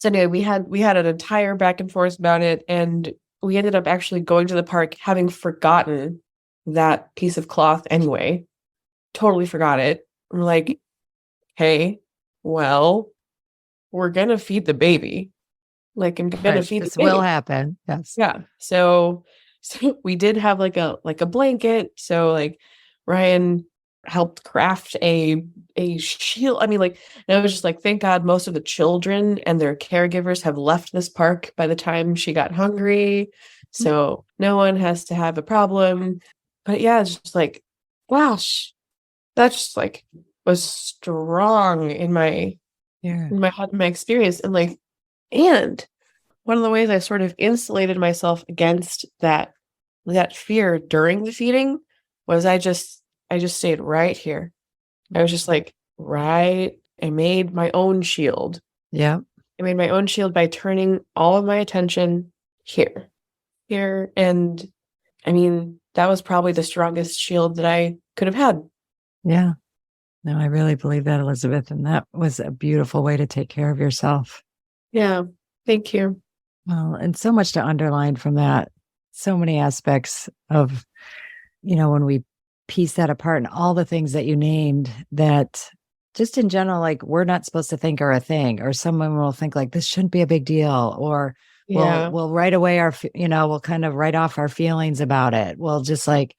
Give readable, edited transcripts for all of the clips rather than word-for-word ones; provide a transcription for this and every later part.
So anyway, we had an entire back and forth about it, and we ended up actually going to the park having forgotten that piece of cloth anyway. Totally forgot it. I'm like, hey, well, we're gonna feed the baby. Like, I'm gonna feed the This baby. will happen. Yes. Yeah. So we did have like a blanket. So like Ryan helped craft a shield. I mean, like, and I was just like, thank God most of the children and their caregivers have left this park by the time she got hungry. So no one has to have a problem. But yeah, it's just like, gosh, that just like was strong in Yeah. my experience. And like, and one of the ways I sort of insulated myself against that fear during the feeding was I just stayed right here. I was just like, right. I made my own shield. Yeah. I made my own shield by turning all of my attention here. Here. And I mean, that was probably the strongest shield that I could have had. Yeah. No, I really believe that, Elizabeth. And that was a beautiful way to take care of yourself. Yeah. Thank you. Well, and so much to underline from that. So many aspects of, when we piece that apart and all the things that you named that just in general, like we're not supposed to think are a thing, or someone will think like this shouldn't be a big deal, or Yeah. we'll right away we'll kind of write off our feelings about it. We'll just like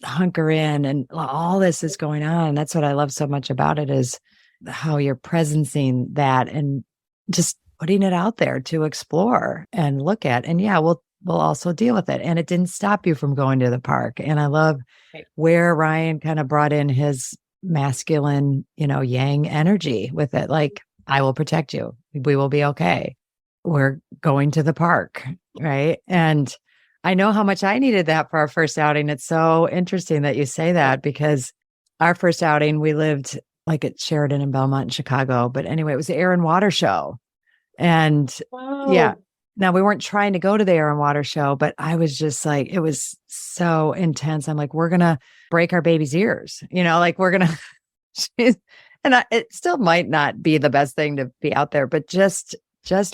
hunker in, and all this is going on. That's what I love so much about it, is how you're presencing that and just putting it out there to explore and look at. And yeah, we'll also deal with it. And it didn't stop you from going to the park. And I love where Ryan kind of brought in his masculine, yang energy with it. Like, I will protect you. We will be okay. We're going to the park. Right. And I know how much I needed that for our first outing. It's so interesting that you say that, because our first outing, we lived like at Sheridan in Belmont in Chicago. But anyway, it was the Air and Water Show. And yeah, now we weren't trying to go to the Air and Water Show, but I was just like, it was so intense. I'm like, we're going to break our baby's ears, like we're going to, it still might not be the best thing to be out there, but just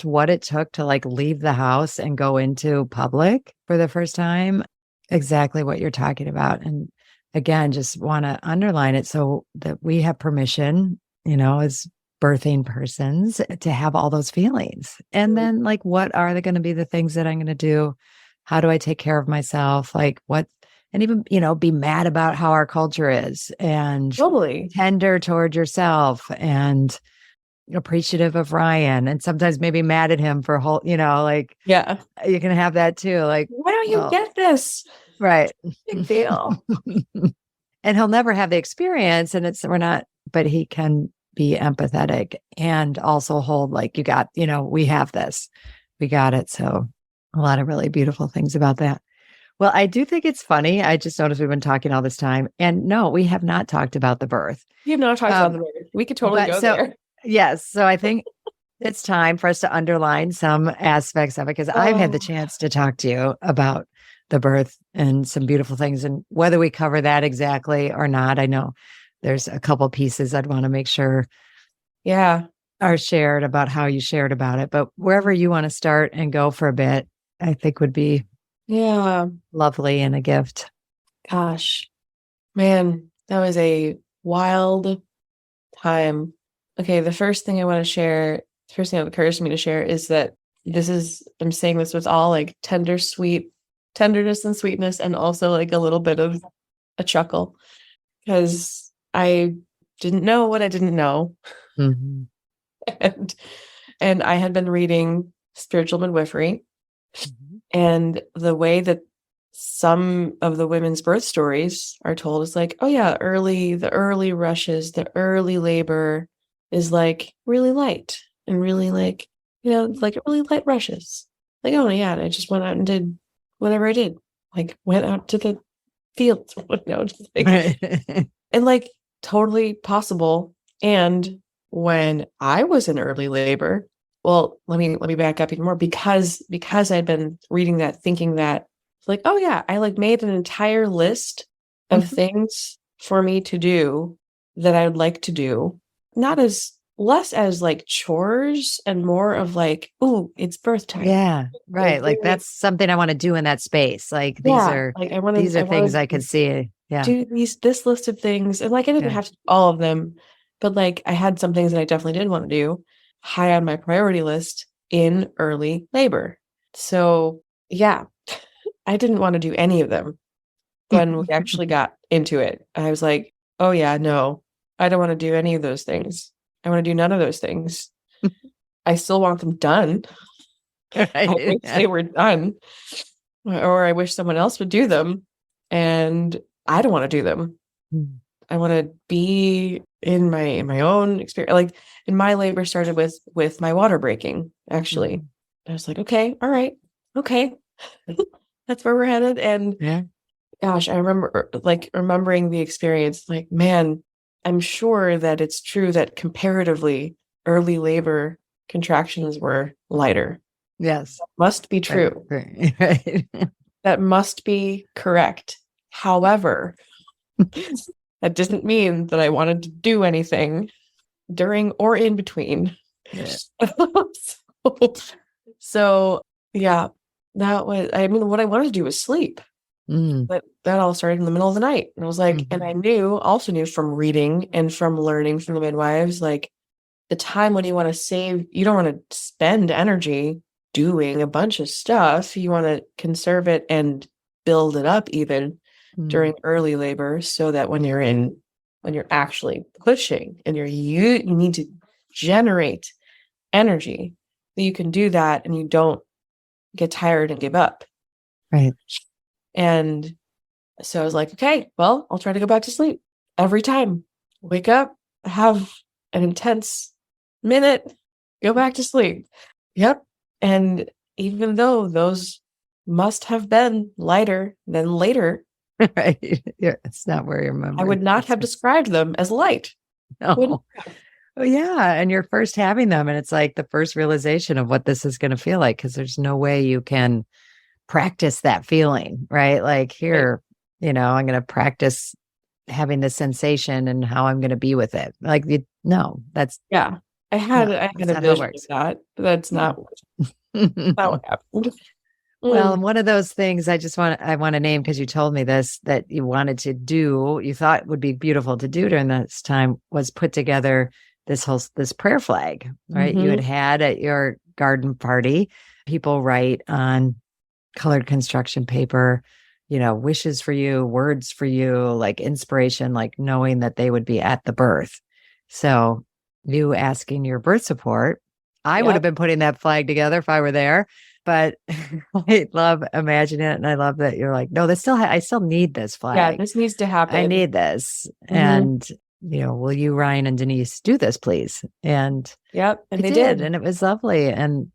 what it took to like leave the house and go into public for the first time. Exactly what you're talking about. And again, just want to underline it so that we have permission, as birthing persons, to have all those feelings. And then like, what are they going to be the things that I'm going to do? How do I take care of myself? Like what, and even, be mad about how our culture is, and Totally tender toward yourself, and appreciative of Ryan, and sometimes maybe mad at him for like, yeah, you can have that too. Like, why don't you get this? Right. Big deal. And he'll never have the experience, and but he can be empathetic and also hold like, you got, we have this, we got it. So a lot of really beautiful things about that. Well, I do think it's funny. I just noticed we've been talking all this time, and no, we have not talked about the birth. We have not talked about the birth. We could totally go there. Yes. So I think it's time for us to underline some aspects of it, because I've had the chance to talk to you about the birth and some beautiful things, and whether we cover that exactly or not, I know there's a couple pieces I'd want to make sure are shared about how you shared about it, but wherever you want to start and go for a bit, I think would be lovely and a gift. Gosh, man, that was a wild time. Okay, the first thing that occurs to me to share is that I'm saying this with all like tenderness and sweetness, and also like a little bit of a chuckle, because I didn't know what I didn't know. Mm-hmm. And I had been reading spiritual midwifery, and the way that some of the women's birth stories are told is like, oh yeah, the early rushes, the early labor is like really light and really like, like really light rushes. Like, oh yeah, I just went out and did whatever I did. Like went out to the fields, and like totally possible. And when I was in early labor, well, let me back up even more, because I'd been reading that, thinking that like, oh yeah, I like made an entire list of things for me to do that I would like to do, not as less as like chores and more of like, oh, it's birth time. Yeah. Right. Like Very, that's something I want to do in that space. Like yeah, like I these are want things I to could see. Yeah. do this list of things. And like I didn't Yeah. have to do all of them, but like I had some things that I definitely did want to do high on my priority list in early labor. So yeah, I didn't want to do any of them. When we actually got into it, I was like, oh yeah, no, I don't want to do any of those things. I want to do none of those things. I still want them done. I Right. wish they were done, or I wish someone else would do them. And I don't want to do them. Mm. I want to be in my own experience. Like, and my labor started with my water breaking, actually. Mhm. I was like, okay, all right, okay. That's where we're headed. And Yeah. gosh, I remember like remembering the experience, like, man, I'm sure that it's true that comparatively early labor contractions were lighter. Yes. Must be Right. true. Right. Right. That must be correct. However, that doesn't mean that I wanted to do anything during or in between. Yeah. So yeah, that was, I mean, what I wanted to do was sleep. Mm. But that all started in the middle of the night. And I was like, and I also knew from reading and from learning from the midwives, like the time when you want to save, you don't want to spend energy doing a bunch of stuff. You want to conserve it and build it up even during early labor so that when you're actually pushing and you need to generate energy, that you can do that and you don't get tired and give up. Right. And so I was like, okay, well, I'll try to go back to sleep every time. Wake up, have an intense minute, go back to sleep. Yep. And even though those must have been lighter than later, Right. Yeah. It's not where you're I remembering. would not have described them as light. No. Oh, yeah. And you're first having them. And it's like the first realization of what this is going to feel like, because there's no way you can practice that feeling, right? Like here, I'm going to practice having this sensation and how I'm going to be with it. Like, no, that's Yeah. I had a vision of that, but that's not what happened. Well, and one of those things I want to name, because you told me this, that you wanted to do, you thought would be beautiful to do during this time, was put together this prayer flag, right? You had at your garden party, people write on colored construction paper, wishes for you, words for you, like inspiration, like knowing that they would be at the birth. So you asking your birth support, I would have been putting that flag together if I were there. But I love imagining it. And I love that you're like, no, I still need this flag. Yeah, this needs to happen. I need this. And, will you, Ryan and Denise, do this, please? And and they did. And it was lovely. And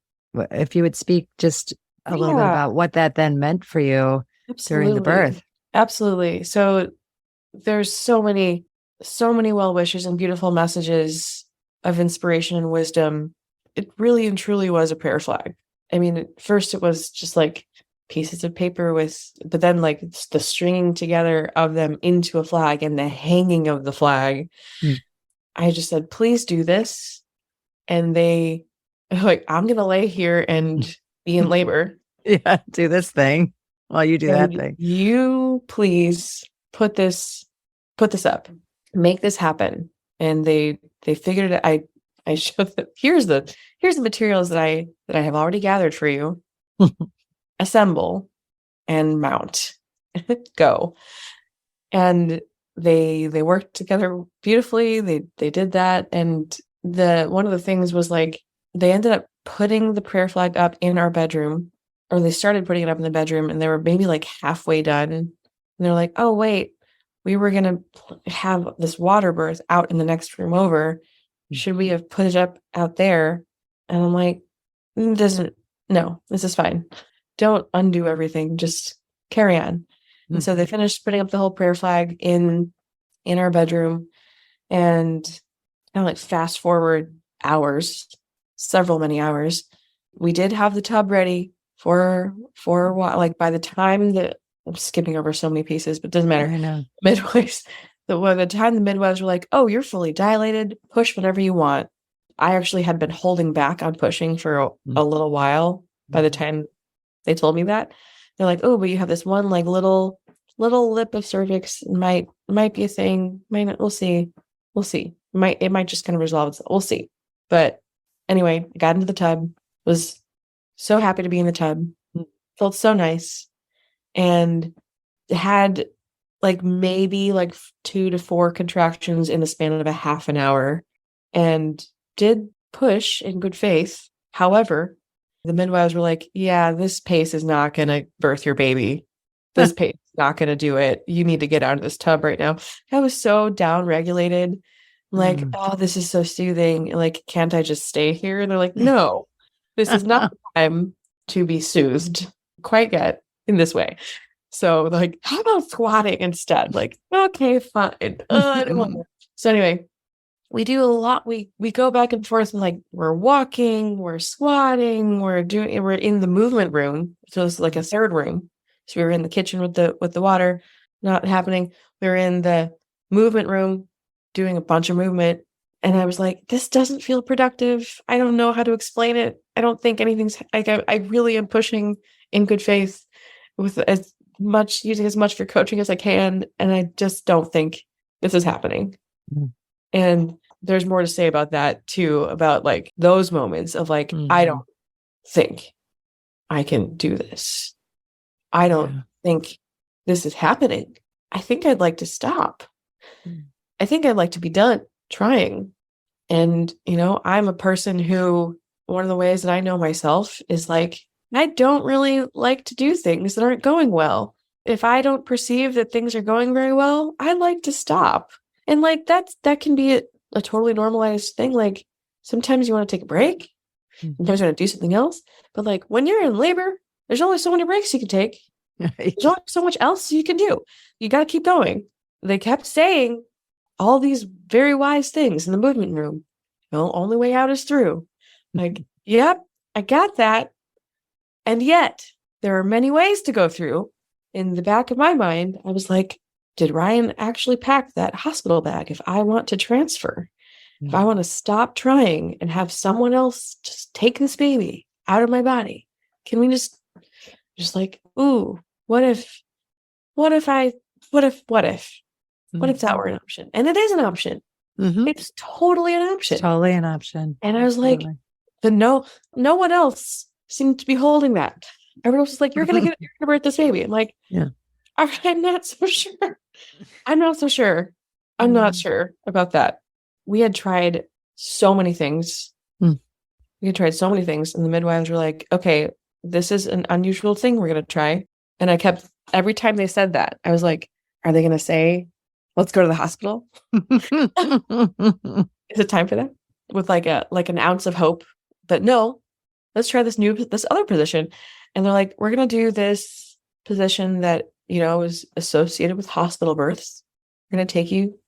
if you would speak just a little bit about what that then meant for you during the birth. Absolutely. So there's so many well wishes and beautiful messages of inspiration and wisdom. It really and truly was a prayer flag. I mean, at first it was just like pieces of paper but then like the stringing together of them into a flag and the hanging of the flag. I just said, please do this. And they like, I'm going to lay here and be in labor. Yeah. Do this thing while you do that thing. You please put this up, make this happen. And they figured it. I showed them, here's the materials that I have already gathered for you. Assemble and mount. Go. And they worked together beautifully. They did that. And one of the things was like they ended up putting the prayer flag up in our bedroom, or they started putting it up in the bedroom, and they were maybe like halfway done. And they're like, oh wait, we were gonna have this water birth out in the next room over. Should we have put it up out there? And I'm like, no, this is fine. Don't undo everything. Just carry on. And so they finished putting up the whole prayer flag in our bedroom, and kind of like fast forward hours, many hours. We did have the tub ready for a while. Like by the time that I'm skipping over so many pieces, but it doesn't matter. I know. Midwives, by the time the midwives were like, oh, you're fully dilated, push whatever you want. I actually had been holding back on pushing for a little while by the time they told me that. They're like, oh, but you have this one like little lip of cervix. Might be a thing. Might not, we'll see. We'll see. It might just kind of resolve itself. We'll see. But anyway, I got into the tub, was so happy to be in the tub, felt so nice, and had like maybe like 2 to 4 contractions in the span of a half an hour, and did push in good faith. However, the midwives were like, yeah, this pace is not going to birth your baby. This pace is not going to do it. You need to get out of this tub right now. I was so down regulated. Like, oh, this is so soothing. Like, can't I just stay here? And they're like, no, this is not the time to be soothed quite yet in this way. So like, how about squatting instead? Like, okay, fine. I don't want to. So anyway, we do a lot. We go back and forth, and like we're walking, we're squatting, we're in the movement room. So it's like a third room. So we were in the kitchen with the water not happening. We were in the movement room doing a bunch of movement. And I was like, this doesn't feel productive. I don't know how to explain it. I don't think anything's like, I really am pushing in good faith with using as much for coaching as I can. And I just don't think this is happening. And there's more to say about that too, about like those moments of like, I don't think I can do this. I don't think this is happening. I think I'd like to stop. I think I'd like to be done trying. And, I'm a person who, one of the ways that I know myself is like, I don't really like to do things that aren't going well. If I don't perceive that things are going very well, I like to stop. And like, that can be a totally normalized thing. Like sometimes you want to take a break. Sometimes you want to do something else. But like when you're in labor, there's only so many breaks you can take. There's only so much else you can do. You got to keep going. They kept saying all these very wise things in the movement room. Only way out is through. Like, yep, I got that. And yet there are many ways to go through. In the back of my mind, I was like, did Ryan actually pack that hospital bag if I want to transfer? If I want to stop trying and have someone else just take this baby out of my body, can we just like, ooh, what if that were an option? And it is an option. It's totally an option. Totally an option. And I was like, but no one else seemed to be holding that. Everyone else was like, you're gonna birth this baby. I'm like, yeah, I'm not so sure. I'm not so sure. I'm not sure about that. We had tried so many things. We had tried so many things, and the midwives were like, okay, this is an unusual thing we're gonna try. And I kept, every time they said that, I was like, are they gonna say, let's go to the hospital? Is it time for that? With like an ounce of hope. But no, let's try this other position. And they're like, we're going to do this position that, is associated with hospital births. We're going to take you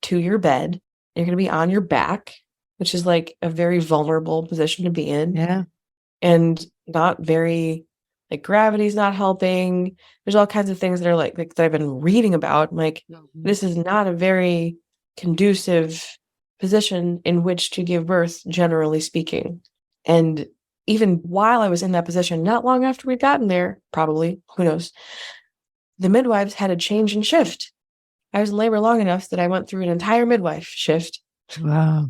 to your bed. You're going to be on your back, which is like a very vulnerable position to be in. Yeah. And not very, like, gravity's not helping. There's all kinds of things that are like that I've been reading about. I'm like, this is not a very conducive position in which to give birth, generally speaking. And even while I was in that position, not long after we'd gotten there, probably, who knows, the midwives had a change in shift. I was in labor long enough that I went through an entire midwife shift. Wow.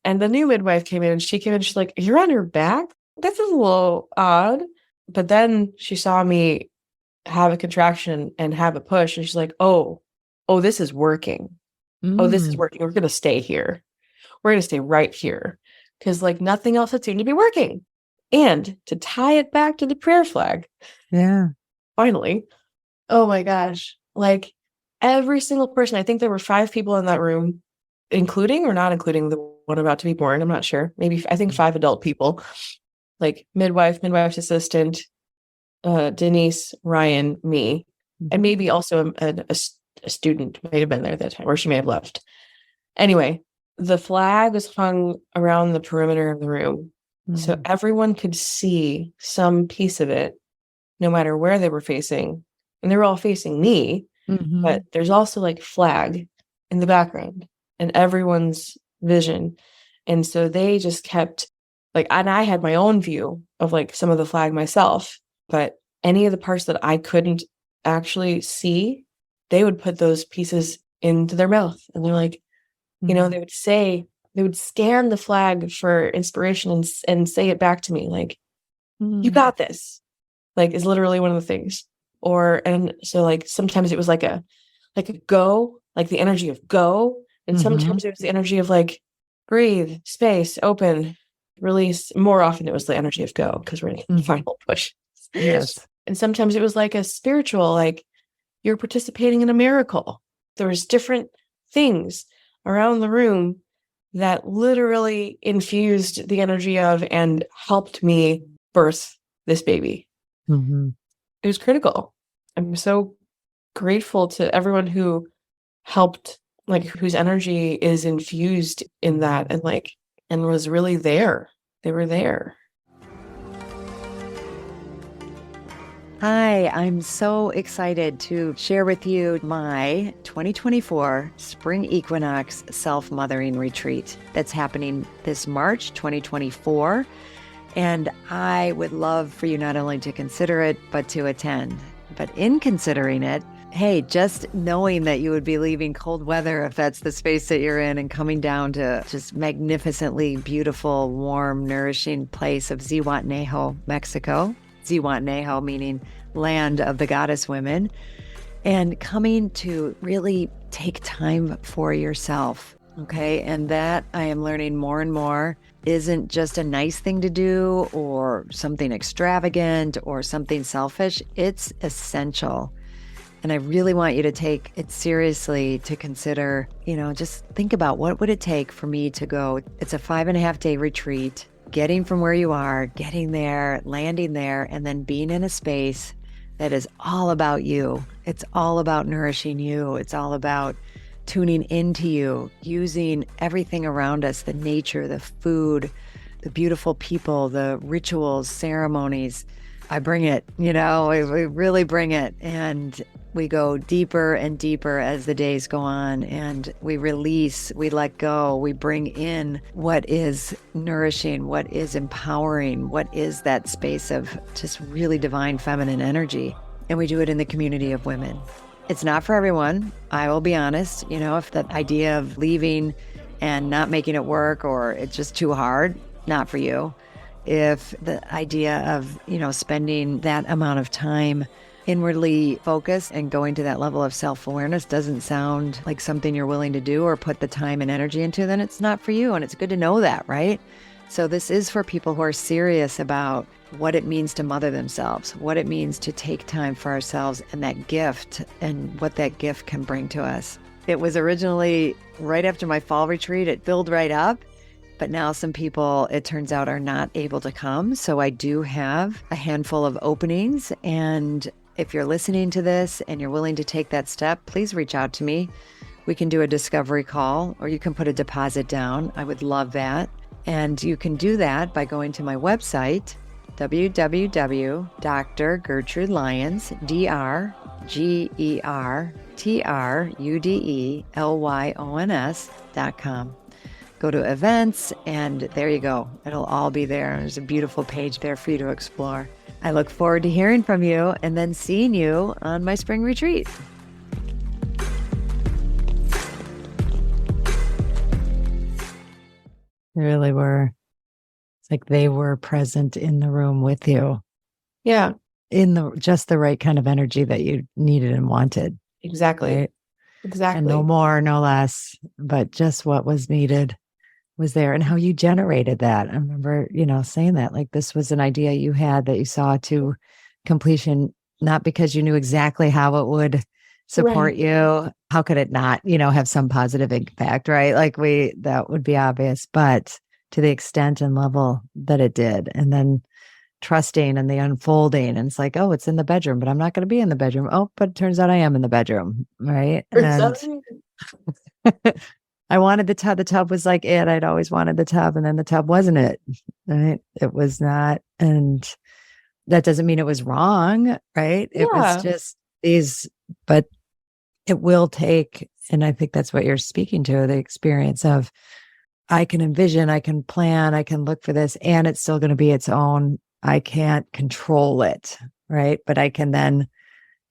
And the new midwife came in, and she's like, you're on your back? This is a little odd. But then she saw me have a contraction and have a push, and she's like, oh, this is working. Oh, this is working. We're going to stay here. We're going to stay right here. Because like nothing else had seemed to be working. And to tie it back to the prayer flag. Yeah. Finally. Oh my gosh. Like every single person, I think there were 5 people in that room, including or not including the one about to be born. I'm not sure. I think 5 adult people. Like midwife's assistant, Denise, Ryan, me, and maybe also a student may have been there at that time, or she may have left. Anyway, the flag was hung around the perimeter of the room. So everyone could see some piece of it, no matter where they were facing. And they were all facing me, but there's also like flag in the background. And everyone's vision. And so they just kept like, and I had my own view of like some of the flag myself, but any of the parts that I couldn't actually see, they would put those pieces into their mouth. And they're like, you know, they would scan the flag for inspiration and say it back to me. Like, you got this, like, is literally one of the things. And so like, sometimes it was like a go, like the energy of go. And sometimes it was the energy of like, breathe, space, open, release. More often it was the energy of go, because we're in the final push. Yes. And sometimes it was like a spiritual, like you're participating in a miracle. There was different things around the room that literally infused the energy of and helped me birth this baby. It was critical. I'm so grateful to everyone who helped, like whose energy is infused in that and was really there. They were there. Hi, I'm so excited to share with you my 2024 Spring Equinox Self-Mothering Retreat that's happening this March 2024. And I would love for you not only to consider it, but to attend. But in considering it, hey, just knowing that you would be leaving cold weather, if that's the space that you're in, and coming down to just magnificently beautiful, warm, nourishing place of 𝐒𝐡𝐤, Mexico. 𝐒𝐡𝐤 meaning land of the goddess women, and coming to really take time for yourself. Okay. And that I am learning more and more isn't just a nice thing to do or something extravagant or something selfish. It's essential. And I really want you to take it seriously, to consider, just think about what would it take for me to go. It's a 5.5-day retreat. Getting from where you are, getting there, landing there, and then being in a space that is all about you. It's all about nourishing you. It's all about tuning into you, using everything around us, the nature, the food, the beautiful people, the rituals, ceremonies. I bring it, we really bring it. And we go deeper and deeper as the days go on, and we release, we let go, we bring in what is nourishing, what is empowering, what is that space of just really divine feminine energy. And we do it in the community of women. It's not for everyone. I will be honest, if the idea of leaving and not making it work, or it's just too hard, not for you. If the idea of, spending that amount of time inwardly focused and going to that level of self-awareness doesn't sound like something you're willing to do or put the time and energy into, then it's not for you. And it's good to know that, right? So this is for people who are serious about what it means to mother themselves, what it means to take time for ourselves, and that gift and what that gift can bring to us. It was originally right after my fall retreat. It filled right up. But now some people, it turns out, are not able to come. So I do have a handful of openings. And if you're listening to this and you're willing to take that step, please reach out to me. We can do a discovery call, or you can put a deposit down. I would love that. And you can do that by going to my website, www.drgertrudelyons.com. Go to events, and there you go. It'll all be there. There's a beautiful page there for you to explore. I look forward to hearing from you and then seeing you on my spring retreat. They really were. It's like they were present in the room with you. Yeah. In just the right kind of energy that you needed and wanted. Exactly. Right? Exactly. And no more, no less, but just what was needed was there, and how you generated that. I remember, saying that, like, this was an idea you had that you saw to completion, not because you knew exactly how it would support you. How could it not, have some positive impact, right? Like that would be obvious, but to the extent and level that it did. And then trusting and the unfolding. And it's like, oh, it's in the bedroom, but I'm not going to be in the bedroom. Oh, but it turns out I am in the bedroom. Right. And I wanted the tub. The tub was like it. I'd always wanted the tub. And then the tub wasn't it. Right. It was not. And that doesn't mean it was wrong. Right. It was just but it will take, and I think that's what you're speaking to, the experience of I can envision, I can plan, I can look for this, and it's still going to be its own. I can't control it, right? But I can then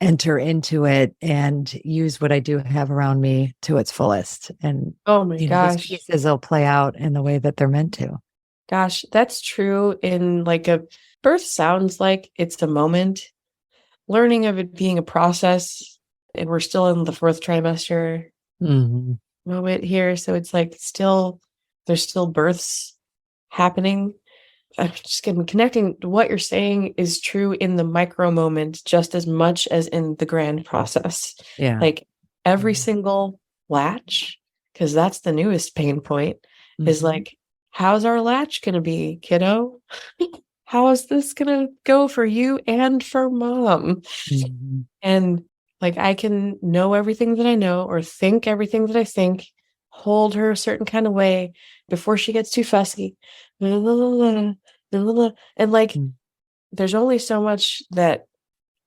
enter into it and use what I do have around me to its fullest. And, Oh my those gosh. pieces will play out in the way that they're meant to. Gosh, that's true in like a birth sounds like it's a moment. Learning of it being a process, and we're still in the fourth trimester moment here. So it's like there's still births happening. I'm just connecting to what you're saying is true in the micro moment just as much as in the grand process. Yeah. Like every single latch, because that's the newest pain point, is like, how's our latch going to be, kiddo? How is this going to go for you and for mom? And like, I can know everything that I know or think everything that I think, hold her a certain kind of way before she gets too fussy. And like, there's only so much that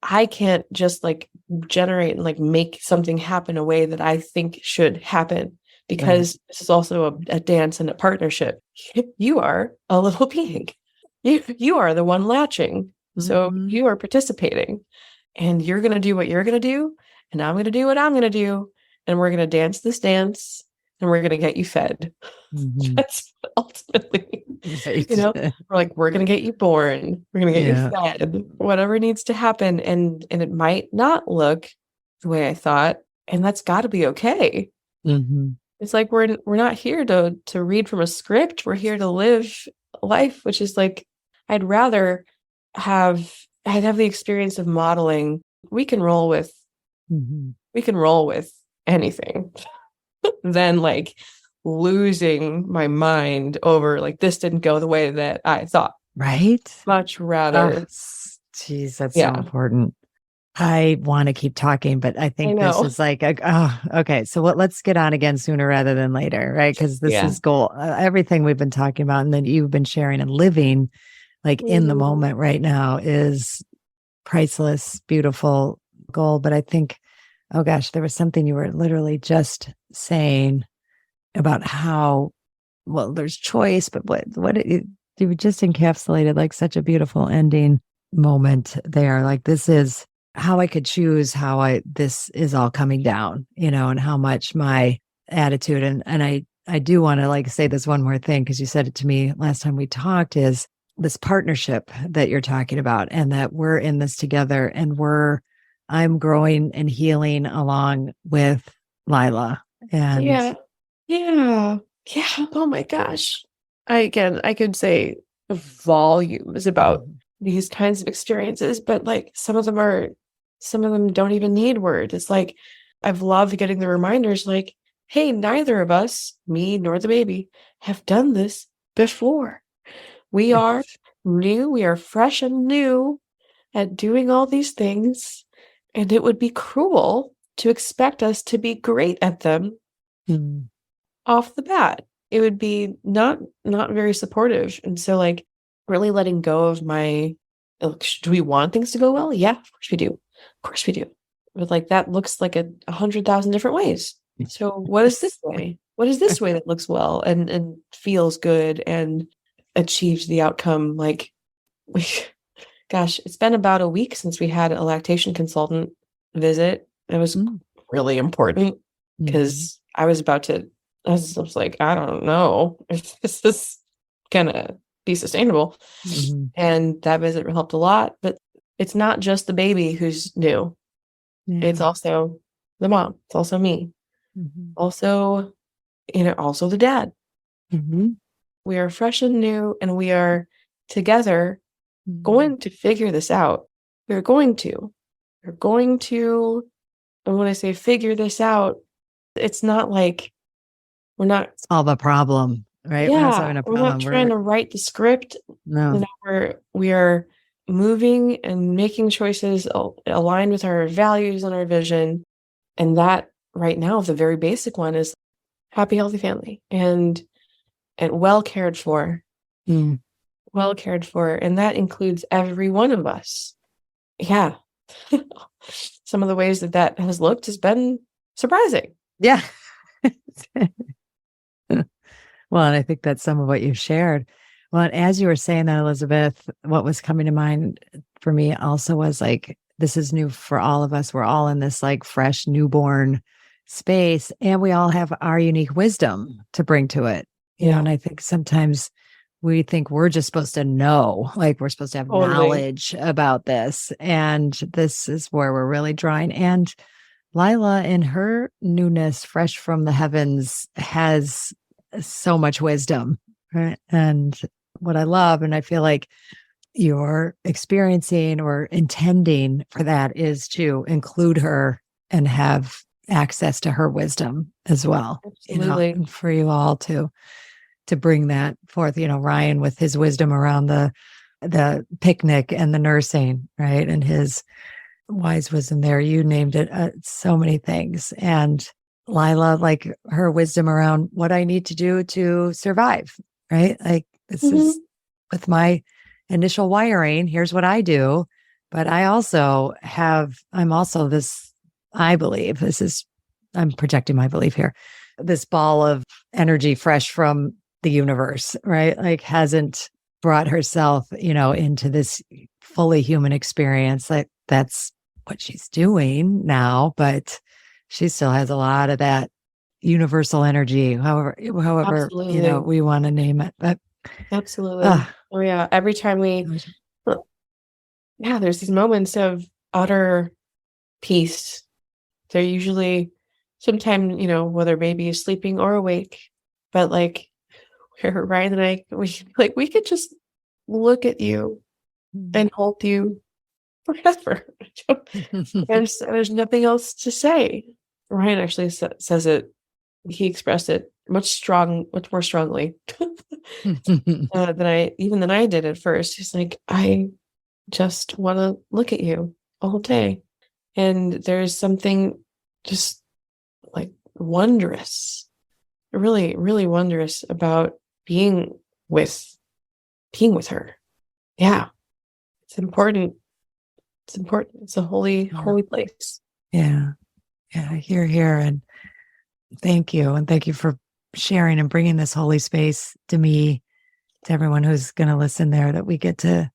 I can't just like generate and like make something happen a way that I think should happen, because this is also a dance and a partnership. You are a little being. You are the one latching. So you are participating, and you're going to do what you're going to do, and I'm going to do what I'm going to do, and we're going to dance this dance, and we're going to get you fed. That's ultimately, we're like, we're going to get you born. We're going to get you fed, whatever needs to happen. And it might not look the way I thought, and that's got to be okay. It's like, we're not here to read from a script. We're here to live life, which is like, I'd have the experience of modeling. We can roll with anything than like losing my mind over like, this didn't go the way that I thought. Right? Much rather. Geez, that's so important. I want to keep talking, but I think this is like, okay. So let's get on again sooner rather than later, right? Because this is goal. Everything we've been talking about and then you've been sharing and living like in the moment right now is priceless, beautiful goal. But I think, oh gosh, there was something you were literally just saying about how, well, there's choice, but you just encapsulated like such a beautiful ending moment there. Like, this is how I could choose how this is all coming down, and how much my attitude, and I do want to like say this one more thing, because you said it to me last time we talked, is this partnership that you're talking about, and that we're in this together, and I'm growing and healing along with Lila. And yeah. Oh my gosh. I could say volumes about these kinds of experiences, but like some of them don't even need words. It's like, I've loved getting the reminders like, hey, neither of us, me nor the baby, have done this before. We are new. We are fresh and new at doing all these things. And it would be cruel to expect us to be great at them off the bat. It would be not very supportive. And so like, really letting go of my, do we want things to go well? Yeah, of course we do. Of course we do. But like, that looks like 100,000 different ways. So what is this way? What is this way that looks well and feels good and achieves the outcome? Like, gosh, it's been about a week since we had a lactation consultant visit. It was really important, because I was like, I don't know if this is gonna be sustainable. And that visit helped a lot. But it's not just the baby who's new. It's also the mom. It's also me. Also, also the dad. We are fresh and new, and we are together going to figure this out. We're going to, and when I say figure this out, it's not like we're not solve a problem, right? We're not solving a problem. We're not trying to write the script. No. We are moving and making choices aligned with our values and our vision. And that right now, the very basic one is happy, healthy family and well cared for. Well cared for. And that includes every one of us. Yeah. Some of the ways that has looked has been surprising. Yeah. Well, and I think that's some of what you shared. Well, and as you were saying that, Elizabeth, what was coming to mind for me also was like, this is new for all of us. We're all in this like fresh newborn space, and we all have our unique wisdom to bring to it. You know, and I think sometimes we think we're just supposed to know, like we're supposed to have knowledge about this. And this is where we're really drawing. And Lila, in her newness, fresh from the heavens, has so much wisdom. Right. And what I love, and I feel like you're experiencing or intending for that, is to include her and have access to her wisdom as well. Absolutely. You know, and for you all to bring that forth, you know, Ryan with his wisdom around the picnic and the nursing, right? And his wise wisdom there, you named it, so many things. And Lila, like her wisdom around what I need to do to survive, right? Like this is with my initial wiring, here's what I do. But I'm also this, I believe, I'm projecting my belief here, this ball of energy fresh from the universe, right? Like hasn't brought herself, you know, into this fully human experience. Like that's what she's doing now, but she still has a lot of that universal energy, however, Absolutely. you know, we want to name it. But absolutely. Oh yeah. Every time there's these moments of utter peace. They're usually sometime, you know, whether baby is sleeping or awake, but like where Ryan and I, we could just look at you and hold you forever. There's nothing else to say. Ryan actually says it. He expressed it much more strongly than I did at first. He's like, I just want to look at you all day. And there's something just like wondrous, really, really wondrous about being with her. Yeah. It's important. It's important. It's a holy place. Yeah. Yeah. Here. And thank you. And thank you for sharing and bringing this holy space to me, to everyone who's going to listen there, that we get to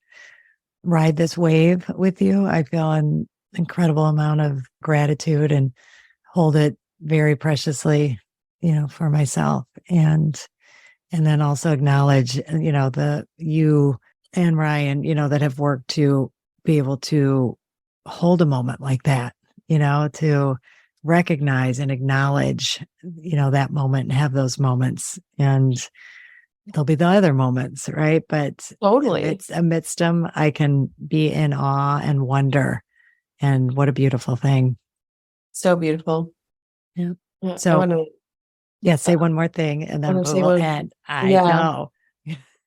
ride this wave with you. I feel an incredible amount of gratitude and hold it very preciously, you know, for myself. And then also acknowledge, you know, you and Ryan, you know, that have worked to be able to hold a moment like that, you know, to recognize and acknowledge, you know, that moment and have those moments. And there'll be the other moments, right? But totally, amidst them, I can be in awe and wonder. And what a beautiful thing. So beautiful. Yeah. So say one more thing and then we'll end. I know.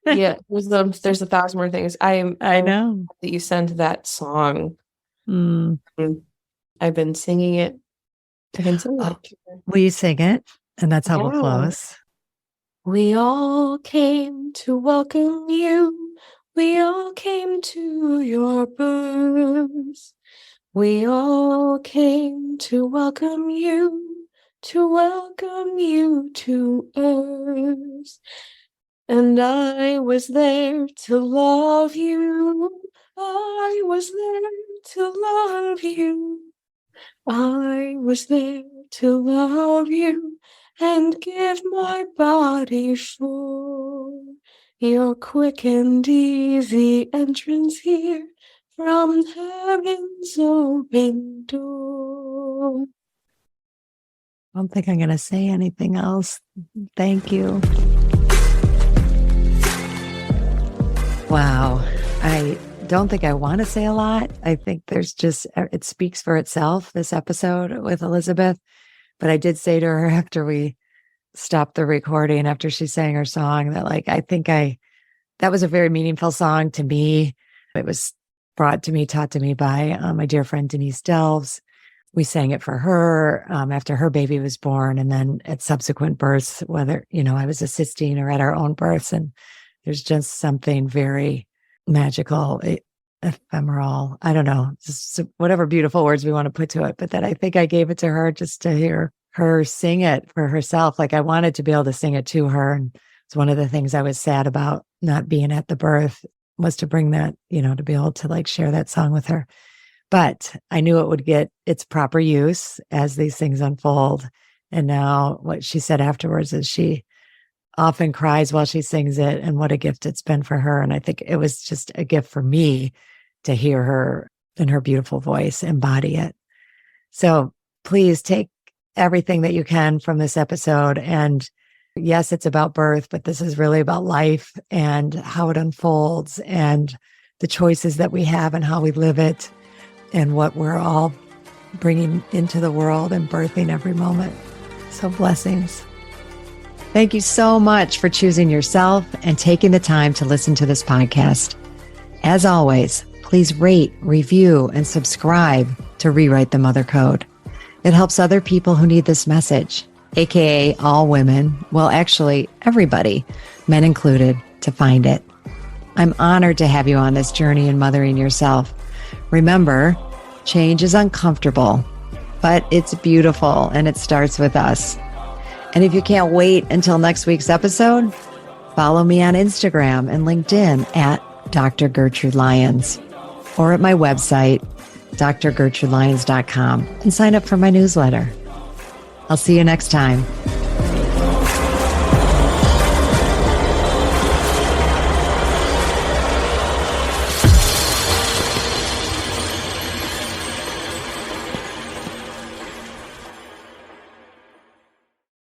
Yeah, there's 1,000 more things. I know that you sent that song. I've been singing it. I can sing it. Will you sing it? And that's how we'll close. We all came to welcome you. We all came to your birth. We all came to welcome you to earth. And I was there to love you. I was there to love you. I was there to love you and give my body for your quick and easy entrance here from heaven's open door. I don't think I'm going to say anything else. Thank you. Wow. I don't think I want to say a lot. I think it speaks for itself, this episode with Elizabeth. But I did say to her after we stopped the recording, after she sang her song, that like, I think that was a very meaningful song to me. It was taught to me by my dear friend, Denise Delves. We sang it for her after her baby was born. And then at subsequent births, whether, you know, I was assisting or at our own births. And there's just something very magical, ephemeral, I don't know, just whatever beautiful words we want to put to it. But that I think I gave it to her just to hear her sing it for herself. Like I wanted to be able to sing it to her and It's one of the things I was sad about not being at the birth, was to bring that, to be able to like share that song with her. But I knew it would get its proper use as these things unfold. And now what she said afterwards is she often cries while she sings it, and what a gift it's been for her. And I think it was just a gift for me to hear her in her beautiful voice embody it. So please take everything that you can from this episode. And yes, it's about birth, but this is really about life and how it unfolds and the choices that we have and how we live it and what we're all bringing into the world and birthing every moment. So blessings. Thank you so much for choosing yourself and taking the time to listen to this podcast. As always, please rate, review, and subscribe to Rewrite the Mother Code. It helps other people who need this message, aka all women, well, actually everybody, men included, to find it. I'm honored to have you on this journey in mothering yourself. Remember, change is uncomfortable, but it's beautiful, and it starts with us. And if you can't wait until next week's episode, follow me on Instagram and LinkedIn at Dr. Gertrude Lyons, or at my website, drgertrudelyons.com, and sign up for my newsletter. I'll see you next time.